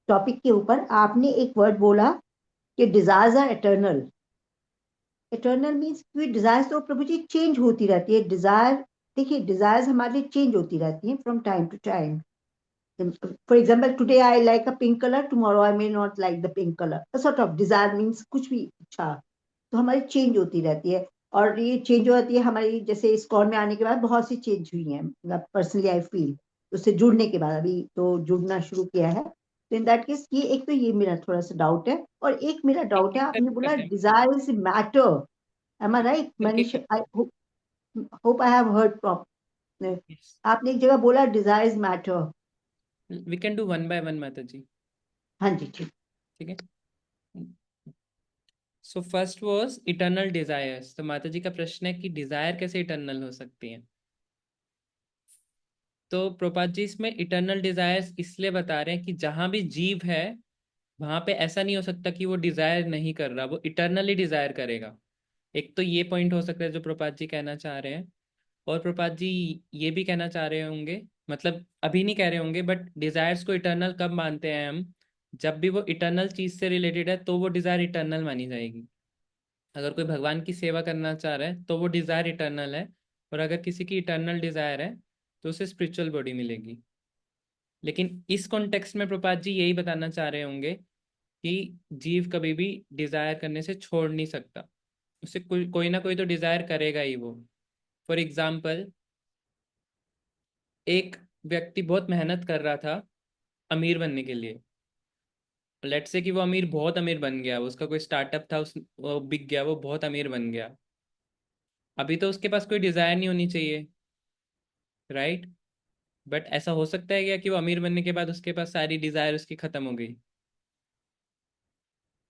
टॉपिक के ऊपर आपने एक वर्ड बोला कि desires are eternal. Eternal means कि डिजायर्स तो प्रभु जी चेंज होती रहती है। डिजायर, देखिए डिजायर्स हमारे लिए चेंज होती रहती हैं from time to time. For example, today I like a pink color, tomorrow I may not like the pink color. A sort of desire means कुछ भी इच्छा, तो हमारी चेंज होती रहती है। और ये चेंज होती है हमारी, जैसे इस्कॉन में आने के बाद बहुत सी चेंज हुई हैं, मतलब पर्सनली आई फील, उससे जुड़ने के बाद अभी तो जुड़ना शुरू किया है। तो इन दैट केस ये एक तो ये मेरा थोड़ा सा डाउट है, और एक मेरा डाउट है, आपने बोला desire is matter, am I right Manish? I hope I have heard proper. आपने एक जगह बोला desire is matter. We can do one by one माता जी। हाँ जी, ठीक। ठीक है। So first was eternal desires. तो माता जी का प्रश्न है कि डिजायर कैसे इटर्नल हो सकती हैं? तो प्रभुपाद जी इसमें इटर्नल डिजायर्स इसलिए बता रहे हैं कि जहां भी जीव है वहां पे ऐसा नहीं हो सकता कि वो डिजायर नहीं कर रहा, वो इटर्नली डिजायर करेगा। एक तो ये पॉइंट हो सकता है जो प्रभुपाद जी कहना चाह रहे हैं। और प्रभुपाद जी ये भी कहना चाह रहे होंगे, मतलब अभी नहीं कह रहे होंगे, बट डिजायर्स को इटर्नल कब मानते हैं हम? जब भी वो इटर्नल चीज से रिलेटेड है तो वो डिजायर इटर्नल मानी जाएगी। अगर कोई भगवान की सेवा करना चाह रहा है तो वो डिजायर इटर्नल है। और अगर किसी की इटर्नल डिजायर है तो उसे स्पिरिचुअल बॉडी मिलेगी। लेकिन इस कॉन्टेक्स्ट में प्रभुपाद जी यही बताना चाह रहे होंगे कि जीव कभी भी डिजायर करने से छोड़ नहीं सकता। उसे कोई ना कोई तो डिजायर करेगा ही वो। फॉर एग्जाम्पल, एक व्यक्ति बहुत मेहनत कर रहा था अमीर बनने के लिए। लेट्स से कि वो अमीर, बहुत अमीर बन गया, उसका कोई स्टार्टअप था, उस वो बिक गया, वो बहुत अमीर बन गया। अभी तो उसके पास कोई डिजायर नहीं होनी चाहिए। राइट। बट ऐसा हो सकता है क्या कि वो अमीर बनने के बाद उसके पास सारी डिजायर उसकी खत्म हो गई?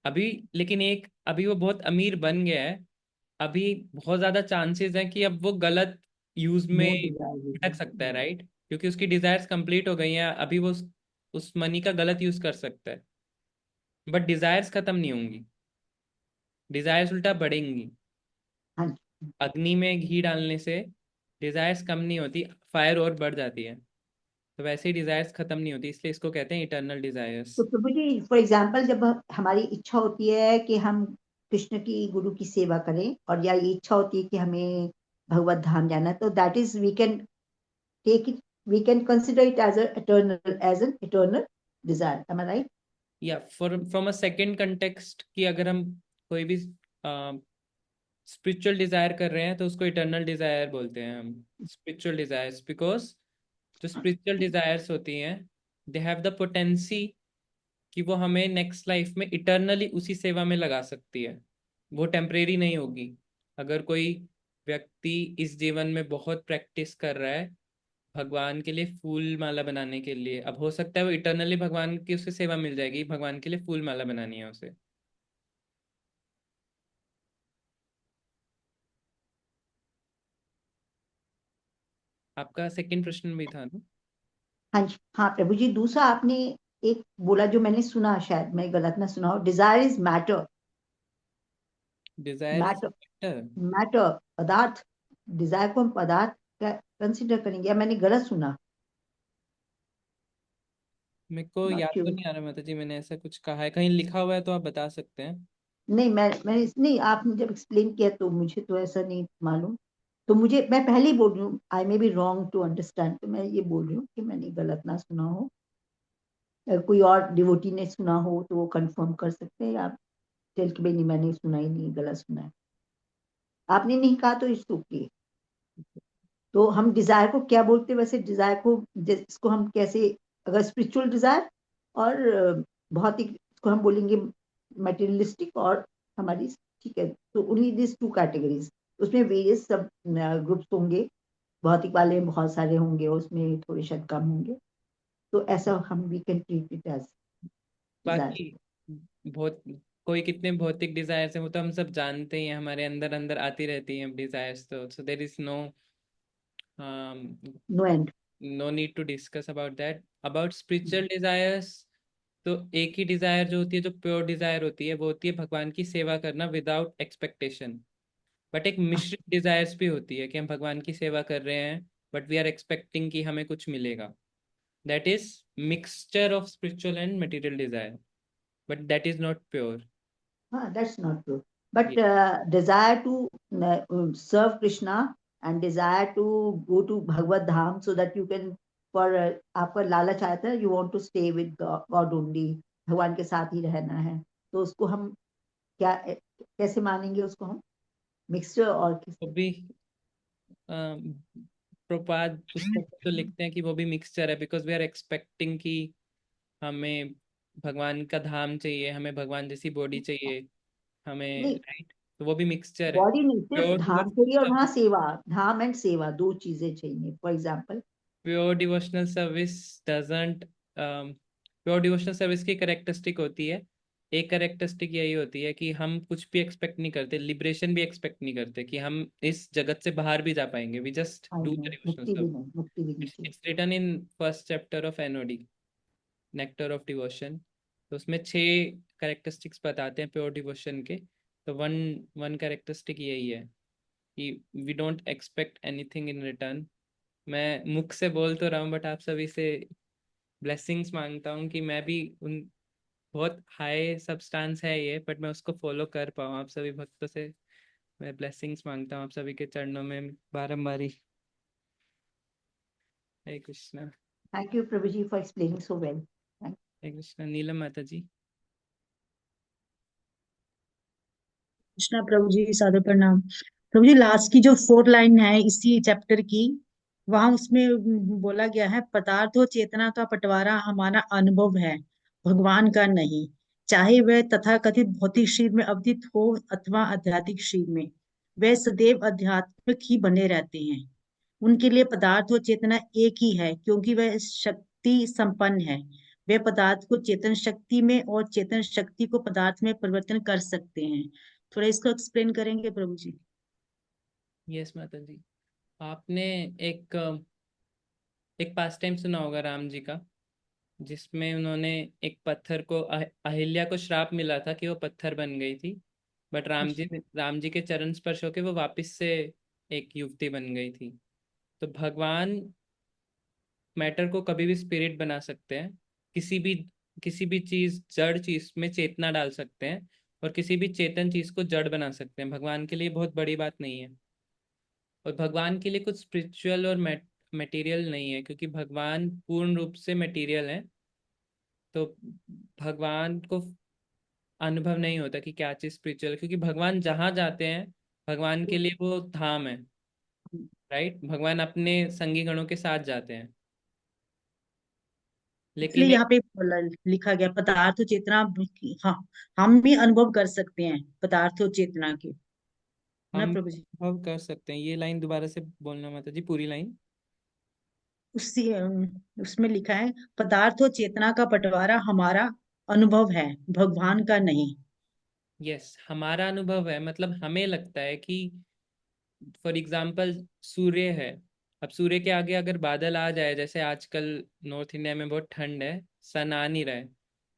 अभी लेकिन एक अभी वो बहुत अमीर बन गया है, अभी बहुत ज्यादा चांसेस है कि अब वो गलत यूज में मोर डिजायर भटक सकता है, राइट? क्योंकि उसकी डिजायर्स कंप्लीट हो गई हैं, अभी वो उस मनी का गलत यूज कर सकता है, बट डिजायर्स खत्म नहीं होंगी, डिजायर्स उल्टा बढ़ेंगी। हाँ जी। अग्नि में घी डालने से डिजायर्स कम नहीं होती, फायर और बढ़ जाती है। तो वैसे ही डिजायर्स खत्म नहीं होती, इसलिए इसको कहते हैं इटर्नल डिजायर्स। तो प्रभु जी फॉर एग्जाम्पल जब हमारी इच्छा होती है कि हम कृष्ण की गुरु की सेवा करें और या ये इच्छा होती है कि हमें भगवत धाम जाना है, तो that is we can take it, we can consider it as an eternal desire, am I right? या फ्रॉम अ सेकंड कंटेक्स्ट कि अगर हम कोई भी स्पिरिचुअल डिजायर कर रहे हैं तो उसको इटर्नल डिजायर बोलते हैं हम, स्पिरिचुअल डिजायर्स, बिकॉज जो स्पिरिचुअल डिजायर्स होती हैं दे हैव द पोटेंसी कि वो हमें नेक्स्ट लाइफ में इटर्नली उसी सेवा में लगा सकती है, वो टेम्परेरी नहीं होगी। अगर कोई व्यक्ति इस जीवन में बहुत प्रैक्टिस कर रहा है भगवान के लिए फूल माला बनाने के लिए, अब हो सकता है वो इटर्नली भगवान की उसे सेवा मिल जाएगी, भगवान के लिए फूल माला बनानी है उसे। आपका सेकंड प्रश्न भी था ना? हाँ जी, हाँ प्रभु जी, दूसरा आपने एक बोला जो मैंने सुना, शायद मैं गलत ना सुना हो, Dzire is matter. Dzire is matter, matter. Matter पदार्थ, डिजायर को हम पदार्थ का कंसिडर करेंगे, या मैंने गलत सुना? मेरे को नॉट याद तो श्योर। नहीं आ रहा माता जी, मैंने ऐसा कुछ कहा है, कहीं लिखा हुआ है तो आप बता सकते हैं। नहीं, मैं नहीं, आपने जब एक्सप्लेन किया तो मुझे तो ऐसा नहीं मालूम। तो मुझे, मैं पहले ही बोल रही हूँ, I may be wrong to understand, तो मैं ये बोल रही हूँ कि मैंने गलत ना सुना हो। अगर कोई और डिवोटी ने सुना हो तो वो कंफर्म कर सकते हैं, आप टेल कि भाई नहीं मैंने सुना ही नहीं, गलत सुना है। आपने नहीं कहा तो इट्स ओके। तो हम डिजायर को क्या बोलते हैं वैसे? डिजायर को जिसको हम कैसे, अगर स्पिरिचुअल डिजायर और भौतिक, इसको हम बोलेंगे मटेरियलिस्टिक और हमारी, ठीक है, तो ओनली दिस टू कैटेगरीज। उसमें वेरियस सब ग्रुप्स होंगे, भौतिक वाले बहुत सारे होंगे, उसमें थोड़े शायद कम होंगे। तो ऐसा हम we can treat it as desire. बाकी बहुत कोई कितने भौतिक डिजायर्स हैं वो तो हम सब जानते ही हैं, हमारे अंदर अंदर आती रहती हैं डिजायर्स, तो so there is no no end. No need to discuss about that. About spiritual desires, तो एक ही डिजायर जो होती है, जो प्योर डिजायर होती है, वो होती है भगवान की सेवा करना विदाउट एक्सपेक्टेशन। बट एक मिश्रित डिजायर्स भी होती है कि हम भगवान की सेवा कर रहे हैं बट वी आर एक्सपेक्टिंग कि हमें कुछ मिलेगा, that is mixture of spiritual and material desire, but that is not pure. That's not true. But desire to serve Krishna and desire to go to Bhagavad Dham so that you can, for आपका लालच आता है, you want to stay with God only, भगवान के साथ ही रहना है, तो उसको हम क्या कैसे मानेंगे? उसको हम मिक्सचर और किस? वो भी प्रपाद पुस्तक में तो लिखते हैं कि वो भी मिक्सचर है, बिकॉज वी आर एक्सपेक्टिंग कि हमें भगवान का धाम चाहिए, हमें भगवान जैसी बॉडी चाहिए हमें, नहीं, राइट? तो वो भी मिक्सचर है। बॉडी नहीं, सिर्फ प्योर धाम चाहिए और वहाँ सेवा, धाम एंड सेवा दो चीजें चाहिए। For example pure devotional service doesn't, pure devotional service की करेक्टरिस्टिक होती है, एक करेक्टरिस्टिक यही होती है कि हम कुछ भी एक्सपेक्ट नहीं करते, लिबरेशन भी एक्सपेक्ट नहीं करते कि हम इस जगत से बाहर भी जा पाएंगे, we just do the devotional मुक्ति भी सर्विस। नहीं, मुक्ति भी नहीं चाहिए। It's written in first chapter of NOD, nectar of devotion. तो उसमें 6 करेक्टरिस्टिक्स बताते हैं प्योर डिवोशन के। तो वन वन करेक्टरिस्टिक यही है कि we don't expect anything in return. मैं मुख से बोल तो रहा हूँ बट आप सभी से ब्लेसिंग्स मांगता हूँ कि मैं भी उन, बहुत हाई सब्सटेंस है ये, बट मैं उसको फॉलो कर पाऊँ। आप सभी भक्तों से मैं ब्लेसिंग्स मांगता हूँ, आप सभी के चरणों में बारंबारी। हरे कृष्णा। थैंक यू प्रभु जी for explaining so well. Hare Krishna. Neelam माता जी। कृष्णा प्रभु जी, सादर प्रणाम। प्रभु जी, लास्ट की जो 4 लाइन है इसी चैप्टर की, वहां उसमें बोला गया है, पदार्थ और चेतना का बंटवारा हमारा अनुभव है, भगवान का नहीं। चाहे वह तथाकथित भौतिक शरीर में अवधित हो अथवा आध्यात्मिक शरीर में, वे सदैव आध्यात्मिक ही बने रहते हैं। उनके लिए पदार्थ और चेतना एक ही है, क्योंकि वह शक्ति संपन्न है। वे पदार्थ को चेतन शक्ति में और चेतन शक्ति को पदार्थ में परिवर्तन कर सकते हैं। थोड़ा इसको एक्सप्लेन करेंगे प्रभु जी? यस माता जी। आपने एक एक पास टाइम सुना होगा राम जी का, जिसमें उन्होंने एक पत्थर को अहिल्या को श्राप मिला था कि वो पत्थर बन गई थी, बट राम जी के चरण स्पर्श होके वो वापस से एक युवती बन गई थी। तो भगवान मैटर को कभी भी स्पिरिट बना सकते हैं, किसी भी किसी भी चीज, जड़ चीज में चेतना डाल सकते हैं, और किसी भी चेतन चीज को जड़ बना सकते हैं। भगवान के लिए बहुत बड़ी बात नहीं है, और भगवान के लिए कुछ स्पिरिचुअल और मटेरियल नहीं है, क्योंकि भगवान पूर्ण रूप से मटेरियल है। तो भगवान को अनुभव नहीं होता कि क्या चीज स्पिरिचुअल है, क्योंकि भगवान जहाँ जाते हैं भगवान के लिए वो धाम है, राइट। भगवान अपने संगी गणों के साथ जाते हैं, इसलिए लेकिन यहाँ पे लिखा गया पदार्थ और चेतना। हाँ, हम भी अनुभव कर सकते हैं पदार्थ और चेतना के, ना हम प्रभु जी? अनुभव कर सकते हैं। ये लाइन दोबारा से बोलना माता जी, पूरी लाइन। उसी उसमें लिखा है पदार्थ और चेतना का बंटवारा हमारा अनुभव है, भगवान का नहीं। यस, हमारा अनुभव है, मतलब हमें लगता है कि फॉर एग्जाम्पल सूर्य है। अब सूर्य के आगे अगर बादल आ जाए, जैसे आजकल नॉर्थ इंडिया में बहुत ठंड है, सन आ नहीं रहा है,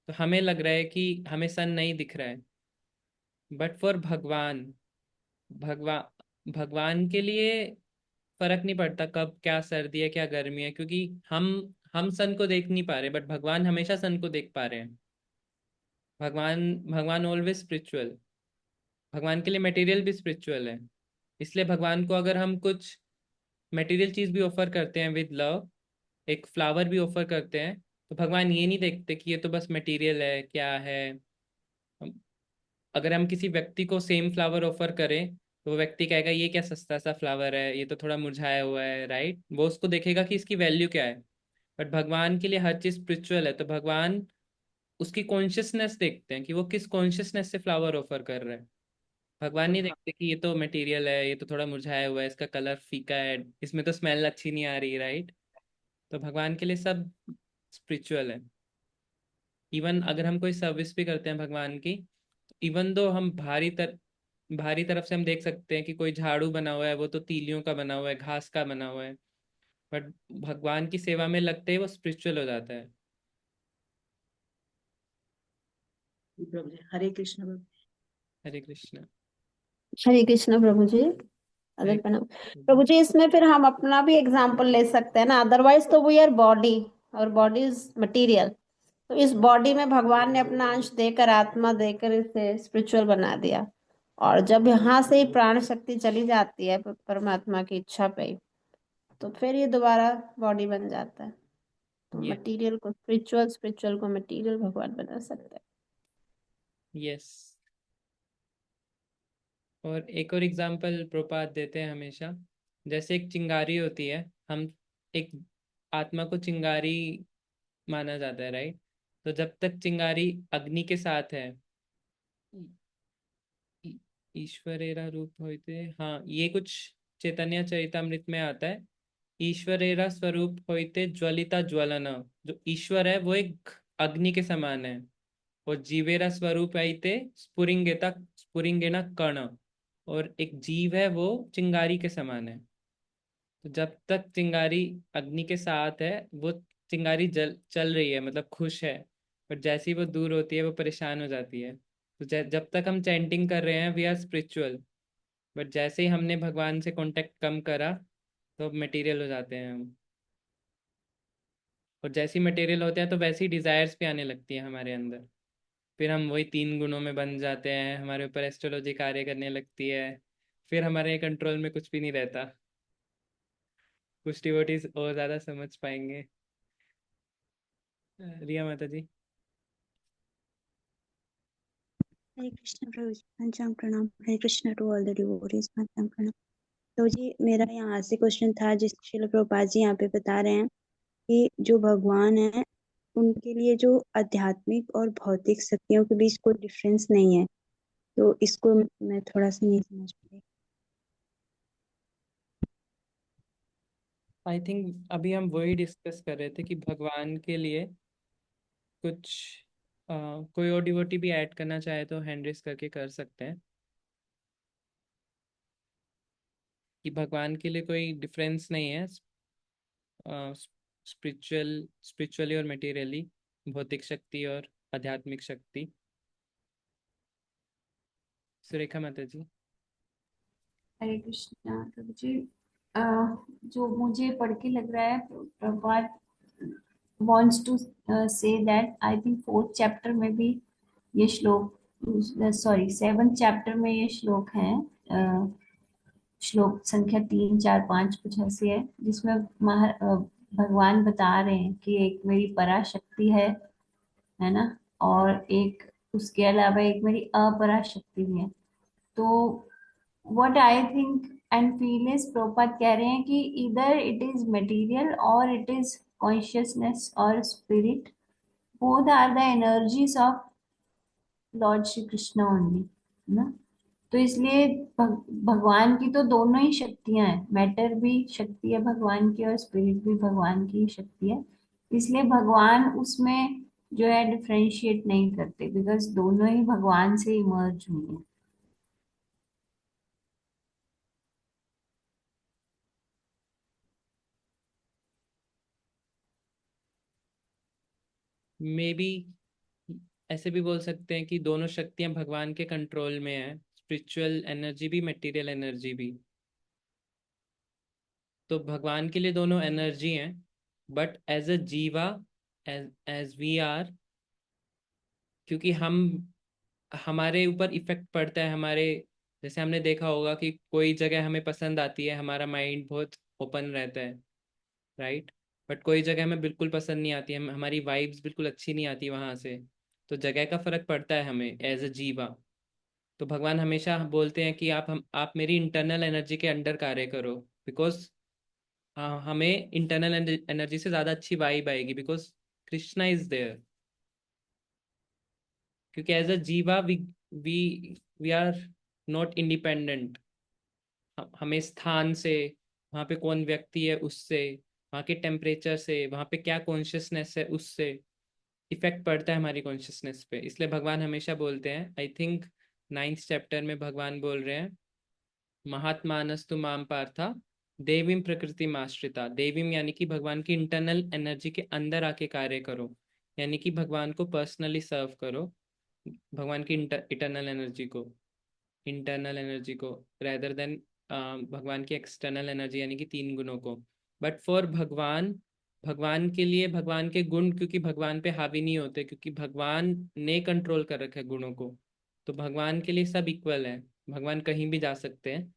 तो हमें लग रहा है कि हमें सन नहीं दिख रहा है। बट फॉर भगवान, भगवान के लिए फर्क नहीं पड़ता कब क्या सर्दी है क्या गर्मी है, क्योंकि हम सन को देख नहीं पा रहे, बट भगवान हमेशा सन को देख पा रहे हैं। भगवान ऑलवेज स्पिरिचुअल। भगवान के लिए मटेरियल भी स्पिरिचुअल है। इसलिए भगवान को अगर हम कुछ मटेरियल चीज भी ऑफर करते हैं विद लव, एक फ्लावर भी ऑफर करते हैं, तो भगवान ये नहीं देखते कि ये तो बस मटेरियल है क्या है। अगर हम किसी व्यक्ति को सेम फ्लावर ऑफर करें, तो वो व्यक्ति कहेगा ये क्या सस्ता सा फ्लावर है, ये तो थोड़ा मुरझाया हुआ है, राइट। वो उसको देखेगा कि इसकी वैल्यू क्या है। बट भगवान के लिए हर चीज स्पिरिचुअल है, तो भगवान उसकी कॉन्शियसनेस देखते हैं कि वो किस कॉन्शियसनेस से फ्लावर ऑफर कर रहा है। भगवान नहीं देखते कि ये तो मटेरियल है, ये तो थोड़ा मुरझाया हुआ है, इसका कलर फीका है, इसमें तो स्मेल अच्छी नहीं आ रही, राइट। तो भगवान के लिए सब स्पिरिचुअल है। इवन अगर हम कोई सर्विस भी करते हैं भगवान की, इवन दो हम भारी तरफ से हम देख सकते हैं कि कोई झाड़ू बना हुआ है, वो तो तीलियों का बना हुआ है, घास का बना हुआ है, बट भगवान की सेवा में लगते ही वो स्पिरिचुअल हो जाता है। प्रभु जी, हरे कृष्ण प्रभु। हरे कृष्ण। हरे कृष्ण प्रभु जी। हरे अदर प्रणाम प्रभु जी। इसमें फिर हम अपना भी एग्जाम्पल ले सकते हैं ना, अदरवाइज तो वी आर बॉडी और बॉडी इज मटीरियल। तो इस बॉडी में भगवान ने अपना अंश देकर, आत्मा देकर इसे स्पिरिचुअल बना दिया। और जब यहाँ से ही प्राण शक्ति चली जाती है परमात्मा की इच्छा पे ही, तो फिर ये दोबारा बॉडी बन जाता है। तो ये मटेरियल को स्पिरिचुअल, स्पिरिचुअल को मटेरियल भगवान बना सकते हैं। यस। और एक और एग्जांपल प्रपात देते हैं हमेशा। जैसे एक चिंगारी होती है, हम एक आत्मा को चिंगारी माना जाता है, राइट। तो जब तक चिंगारी अग्नि के साथ है, ई- ईश्वरेरा रूप होते, हाँ ये कुछ चैतन्य चरितमृत में आता है। ईश्वरेरा स्वरूप होते ज्वलिता ज्वलन। जो ईश्वर है वो एक अग्नि के समान है, और जीवेरा स्वरूप आइते स्फुरिंगेता स्फुरिंगेना कर्ण। और एक जीव है वो चिंगारी के समान है। तो जब तक चिंगारी अग्नि के साथ है, वो चिंगारी जल चल रही है, मतलब खुश है। पर जैसे ही वो दूर होती है वो परेशान हो जाती है। तो जब तक हम चैंटिंग कर रहे हैं वी आर स्पिरिचुअल, बट जैसे ही हमने भगवान से कांटेक्ट कम करा, तो मटेरियल हो जाते हैं हम। और जैसे ही मटेरियल होते हैं तो वैसे ही डिजायर्स भी आने लगती है हमारे अंदर। फिर हम वही तीन गुणों में बन जाते हैं, हमारे ऊपर एस्ट्रोलॉजी कार्य करने लगती है। फिर हमारे कंट्रोल में कुछ भी नहीं रहता। कुछ डिवोटीज और ज्यादा समझ पाएंगे। रिया माता जी। हरे कृष्ण प्रभु जी, पंचांग प्रणाम। Hare Krishna to all the devotees, पंचांग प्रणाम। तो जी मेरा यहाँ से क्वेश्चन था, जिस श्रील प्रभुपाद जी यहाँ पे बता रहे हैं कि जो भगवान है उनके लिए जो आध्यात्मिक और भौतिक शक्तियों के बीच कोई डिफरेंस नहीं है, तो इसको मैं थोड़ा सा नहीं समझ पाई। आई थिंक अभी हम वही डिस्कस कर रहे थे कि भगवान के लिए कुछ कोई और डिवोटी भी ऐड करना चाहे तो हैंड रेस करके कर सकते हैं, कि भगवान के लिए कोई डिफरेंस नहीं है स्पिरिचुअली और मटेरियली, भौतिक शक्ति और आध्यात्मिक शक्ति। सुरेखा माता जी। हरे कृष्णा प्रभु जी। अ, जो मुझे पढ़ के लग रहा है, Prabhupada wants to say that I think fourth chapter में भी ये श्लोक, सॉरी सेवंथ चैप्टर में ये श्लोक है, श्लोक संख्या 3 4 5 कुछ ऐसी है, जिसमें भगवान बता रहे हैं कि एक मेरी पराशक्ति है ना, और एक उसके अलावा एक मेरी अपरा शक्ति भी है। तो what I think and feel is Prabhupada कह रहे हैं कि either it is material or it is consciousness or spirit, both are the energies of Lord Shri Krishna only, है ना। तो इसलिए भगवान की तो दोनों ही शक्तियां हैं, मैटर भी शक्ति है भगवान की और स्पिरिट भी भगवान की ही शक्ति है। इसलिए भगवान उसमें जो है डिफरेंशिएट नहीं करते, बिकॉज दोनों ही भगवान से इमर्ज हुई है। मे बी ऐसे भी बोल सकते हैं कि दोनों शक्तियां भगवान के कंट्रोल में है, स्पिरिचुअल एनर्जी भी मटेरियल एनर्जी भी। तो भगवान के लिए दोनों एनर्जी हैं, बट एज अ जीवा, एज वी आर, क्योंकि हमारे ऊपर इफेक्ट पड़ता है हमारे, जैसे हमने देखा होगा कि कोई जगह हमें पसंद आती है, हमारा माइंड बहुत ओपन रहता है, राइट। बट कोई जगह हमें बिल्कुल पसंद नहीं आती है, हमारी वाइब्स बिल्कुल अच्छी नहीं आती वहाँ से। तो जगह का फर्क पड़ता है हमें एज अ जीवा। तो भगवान हमेशा बोलते हैं कि आप मेरी इंटरनल एनर्जी के अंडर कार्य करो, बिकॉज हमें इंटरनल एनर्जी से ज़्यादा अच्छी वाइब आएगी, बिकॉज कृष्णा इज देयर। क्योंकि एज अ जीवा we we are not independent. हमें स्थान से, वहाँ पे कौन व्यक्ति है उससे, वहाँ के टेम्परेचर से, वहाँ पे क्या कॉन्शियसनेस है उससे इफेक्ट पड़ता है हमारी कॉन्शियसनेस पे। इसलिए भगवान हमेशा बोलते हैं, आई थिंक 9th चैप्टर में भगवान बोल रहे हैं, महात्मानस्तु माम पार्था देवीम प्रकृति आश्रिता। देवीम यानी कि भगवान की इंटरनल एनर्जी के अंदर आके कार्य करो, यानी कि भगवान को पर्सनली सर्व करो, भगवान की इंटरनल एनर्जी को रेदर देन भगवान की एक्सटर्नल एनर्जी यानी कि 3 गुणों को। बट फॉर भगवान के लिए भगवान के गुण क्योंकि भगवान पे हावी नहीं होते, क्योंकि भगवान ने कंट्रोल कर रखा है गुणों को, तो भगवान के लिए सब इक्वल है, भगवान कहीं भी जा सकते हैं।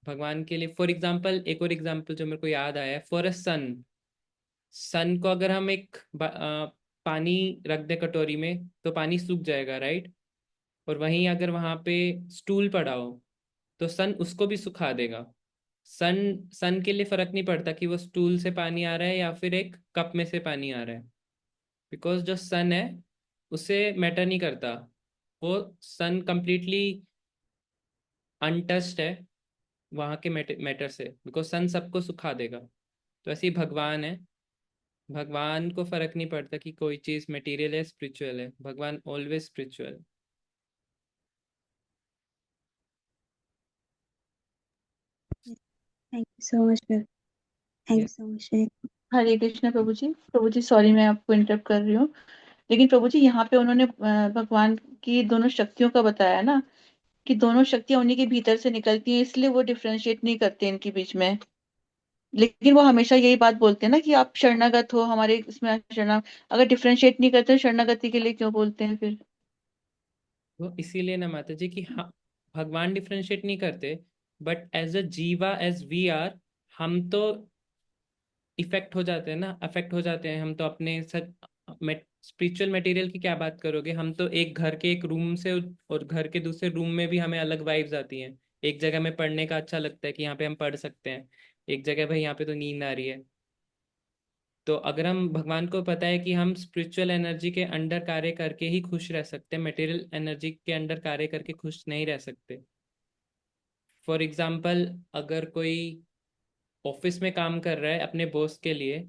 भगवान के लिए फॉर एग्जाम्पल, एक और एग्जाम्पल जो मेरे को याद आया है, फॉर अ सन को अगर हम पानी रख दे कटोरी में तो पानी सूख जाएगा, राइट। और वहीं अगर वहां पे स्टूल पड़ा हो तो सन उसको भी सुखा देगा। सन सन के लिए फर्क नहीं पड़ता कि वो स्टूल से पानी आ रहा है या फिर एक कप में से पानी आ रहा है, बिकॉज जो सन है उसे मैटर नहीं करता, वो सन कंप्लीटली अनटच्ड है वहाँ के मैटर से, बिकॉज सन सबको सुखा देगा। तो ऐसे ही भगवान है, भगवान को फर्क नहीं पड़ता कि कोई चीज़ मटेरियल है स्पिरिचुअल है, भगवान always spiritual. Thank you so much thank you yes. So much. Hare Krishna प्रभु जी। प्रभु जी सॉरी मैं आपको इंटरप्ट कर रही हूँ, लेकिन प्रभु जी यहाँ पे उन्होंने भगवान की दोनों शक्तियों का बताया ना, कि दोनों शक्तियां उन्हीं के भीतर से निकलती हैं, इसलिए वो डिफरेंशिएट नहीं करते इनके बीच में। लेकिन वो हमेशा यही बात बोलते हैं ना कि आप शरणागत हो हमारे इसमें शरणा, अगर डिफरेंशिएट नहीं करते तो शरणागति के लिए क्यों बोलते हैं फिर? वो इसीलिए ना माता जी कि हाँ, भगवान डिफरेंशिएट नहीं करते, बट एज अ जीवा एज वी आर, हम तो इफेक्ट हो जाते हैं ना, अफेक्ट हो जाते हैं हम तो अपने सच। स्पिरिचुअल मटेरियल की क्या बात करोगे, हम तो एक घर के एक रूम से और घर के दूसरे रूम में भी हमें अलग वाइब्स आती हैं। एक जगह में पढ़ने का अच्छा लगता है कि यहाँ पे हम पढ़ सकते हैं, एक जगह भाई यहाँ पे तो नींद आ रही है। तो अगर हम भगवान को पता है कि हम स्पिरिचुअल एनर्जी के अंडर कार्य करके ही खुश रह सकते हैं, मटेरियल एनर्जी के अंडर कार्य करके खुश नहीं रह सकते। फॉर एग्जाम्पल, अगर कोई ऑफिस में काम कर रहा है अपने बॉस के लिए,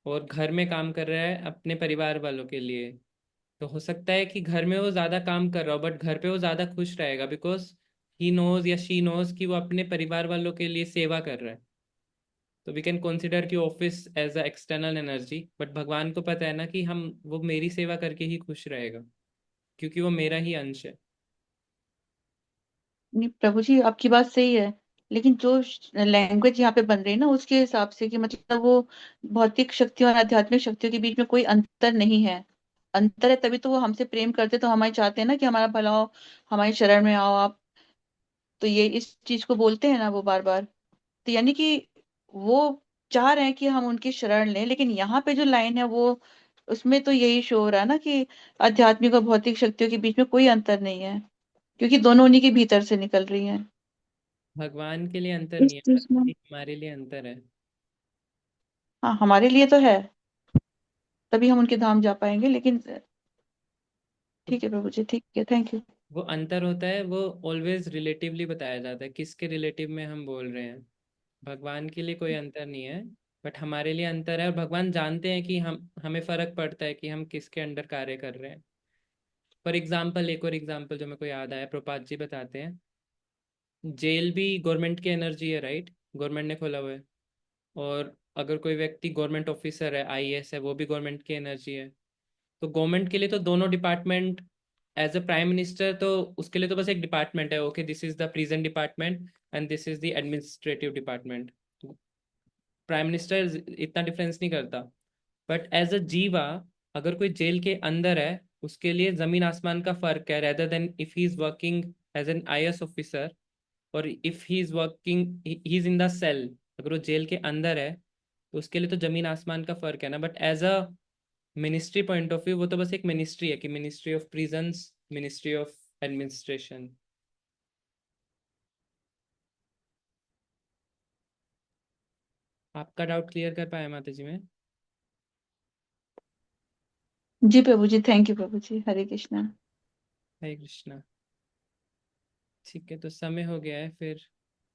और घर में काम कर रहा है अपने परिवार वालों के लिए, तो हो सकता है कि घर में वो ज्यादा काम कर रहा हो बट घर पे वो ज्यादा खुश रहेगा, बिकॉज ही नोज या शी नोज कि वो अपने परिवार वालों के लिए सेवा कर रहा है। तो वी कैन कंसिडर कि office as a external energy, but भगवान को पता है ना कि हम वो मेरी सेवा करके ही खुश रहेगा, क्योंकि वो मेरा ही अंश है। नहीं प्रभु जी, आपकी बात सही है, लेकिन जो लैंग्वेज यहाँ पे बन रही है ना, उसके हिसाब से कि मतलब वो भौतिक शक्तियों और आध्यात्मिक शक्तियों के बीच में कोई अंतर नहीं है। अंतर है तभी तो वो हमसे प्रेम करते, तो हमारे चाहते हैं ना कि हमारा भला हो, हमारी शरण में आओ आप। तो ये इस चीज को बोलते हैं ना वो बार बार। तो यानी कि वो चाह रहे हैं कि हम उनकी शरण लें, लेकिन यहाँ पे जो लाइन है वो, उसमें तो यही शो हो रहा है ना कि आध्यात्मिक और भौतिक शक्तियों के बीच में कोई अंतर नहीं है, क्योंकि दोनों उन्हीं के भीतर से निकल रही हैं। भगवान के लिए अंतर इस नहीं है, चीज में बल्कि हमारे लिए अंतर है। हाँ, हमारे लिए तो है, तभी हम उनके धाम जा पाएंगे। लेकिन ठीक है प्रभु जी, ठीक है, थैंक यू। वो अंतर होता है, वो ऑलवेज रिलेटिवली बताया जाता है, किसके रिलेटिव में हम बोल रहे हैं। भगवान के लिए कोई अंतर नहीं है, बट हमारे लिए अंतर है, और भगवान जानते हैं कि हमें फर्क पड़ता है कि हम किसके अंडर कार्य कर रहे हैं। फॉर एग्जाम्पल, एक और एग्जाम्पल जो मेरे को याद आया, प्रपात जी बताते हैं, जेल भी गवर्नमेंट की एनर्जी है, राइट? गवर्नमेंट ने खोला हुआ है। और अगर कोई व्यक्ति गवर्नमेंट ऑफिसर है, आईएएस है, वो भी गवर्नमेंट की एनर्जी है। तो गवर्नमेंट के लिए तो दोनों department, as a prime minister तो उसके लिए तो बस एक डिपार्टमेंट है, okay this is the present department and this is the administrative department. Prime minister इतना डिफरेंस नहीं करता। बट एज अ जीवा, अगर कोई जेल के अंदर है, उसके लिए जमीन आसमान का फर्क है, rather than if he is working as an IAS officer, और if he is working, he is in the cell. अगर वो जेल के अंदर है तो उसके लिए तो जमीन आसमान का फर्क है ना। But as a ministry point of view, वो तो बस एक मिनिस्ट्री है, कि ministry of prisons, ministry of administration. आपका डाउट क्लियर कर पाया माता जी में? जी प्रभु जी, थैंक यू प्रभु जी, हरे कृष्णा। हरे कृष्णा। ठीक है, तो समय हो गया है फिर।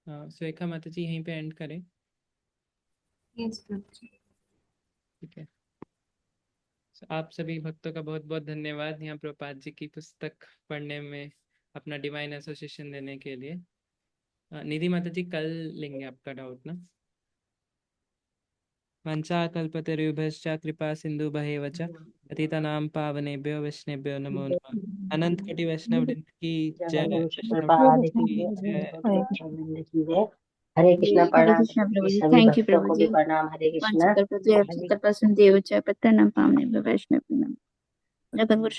सुरेखा माता जी यहीं पे एंड करें? यस प्रभु जी। ठीक है। So, आप सभी भक्तों का बहुत बहुत धन्यवाद यहाँ प्रभुपाद जी की पुस्तक पढ़ने में अपना डिवाइन एसोसिएशन देने के लिए। निधि माता जी कल लेंगे आपका डाउट ना? वंशाकल्पतरुभ्यश्च कृपा सिन्धुभ्येव च पतितानां पावनेभ्यो वैष्णवेभ्यो नमो नमः। अनंत कोटि वैष्णव वृंद की जय, वैष्णव प्रभुपाद वृंद की की जय, जय। हरे की जय। हरे कृष्णा, हरे प्रणाम कृष्णा प्रभु ये जी, सभी थैंक यू भक्तों प्रभु को भी जी। प्रणाम। हरे कृष्णा। वांछित कल्पतरुभ्यश्च कृपा सिन्धुभ्येव च पतितानां पावनेभ्यो वैष्णवेभ्यो नमः। जगत गुरु